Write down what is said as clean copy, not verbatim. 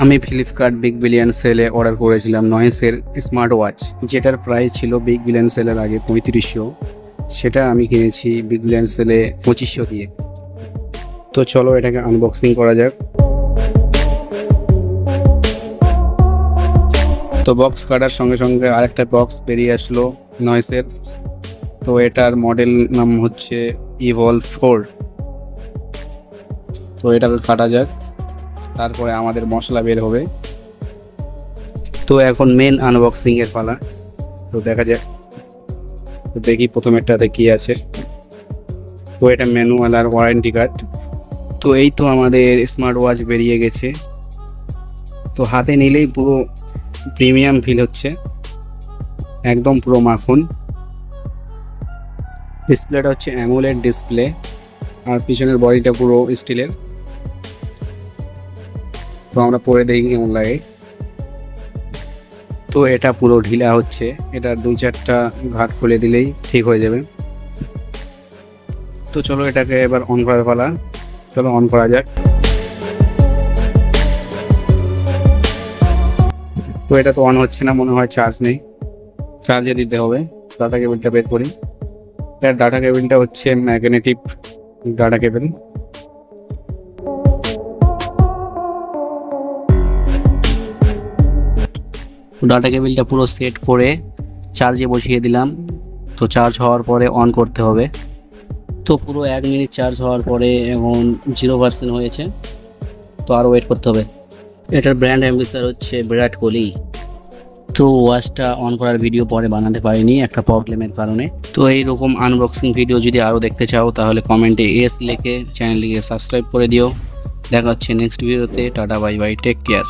আমি Flipkart big billion সেলে order করেছিলাম নয়েসের স্মার্ট ওয়াচ, যেটার প্রাইস ছিল বিগ বিলিয়ন সেলের আগে 3500। সেটা আমি কিনেছি বিগ বিলিয়ন সেলে 2500 দিয়ে। তো চলো এটাকে আনবক্সিং করা যাক। তো বক্স কাটার সঙ্গে সঙ্গে আরেকটা বক্স বেরিয়ে আসলো নয়েসের। তো এটার মডেল নাম হচ্ছে ইভলভ 4। তো এটাকে কাটা যাক, তারপরে আমাদের মশলা বের হবে। তো এখন মেন আনবক্সিং এর পালা। তো দেখা যাক, তো দেখি প্রথমেরটাতে কি আছে। তো এটা ম্যানুয়াল আর ওয়ারেন্টি কার্ড। তো এই তো আমাদের স্মার্ট ওয়াচ বেরিয়ে গেছে। তো হাতে নিলেই পুরো প্রিমিয়াম ফিল হচ্ছে, একদম পুরো মাখন। ডিসপ্লেটা হচ্ছে অ্যামোলেড ডিসপ্লে, আর পিছনের বডিটা পুরো স্টিলের। তো আমরা পরে দেখি কেমন লাগে। তো এটা পুরো ঢিলা হচ্ছে, এটা 2-4টা ঘাট খুলে দিলেই ঠিক হয়ে যাবে। তো চলো এটাকে এবার অন করার পালা। চলো অন করা যাক। তো এটা তো অন হচ্ছে না, মনে হয় চার্জ নেই, চার্জে দিতে হবে। ডাটা কেবিলটা বের করি। এর ডাটা কেবিলটা হচ্ছে ম্যাগনেটিক ডাটা কেবিল। তো ডাটা কেবিলটা পুরো সেট করে চার্জে বসিয়ে দিলাম। তো চার্জ হওয়ার পরে অন করতে হবে। তো পুরো 1 মিনিট চার্জ হওয়ার পরে এখন 0% হয়েছে। তো আরও ওয়েট করতে হবে। এটার ব্র্যান্ড অ্যাম্বাসেডর হচ্ছে বিরাট কোহলি। তো ওয়াচটা অন করার ভিডিও পরে বানাতে পারিনি একটা প্রবলেমের কারণে। তো এইরকম আনবক্সিং ভিডিও যদি আরও দেখতে চাও তাহলে কমেন্টে এস লিখে চ্যানেলটিকে সাবস্ক্রাইব করে দিও। দেখা হচ্ছে নেক্সট ভিডিওতে। Tata bye bye, take care.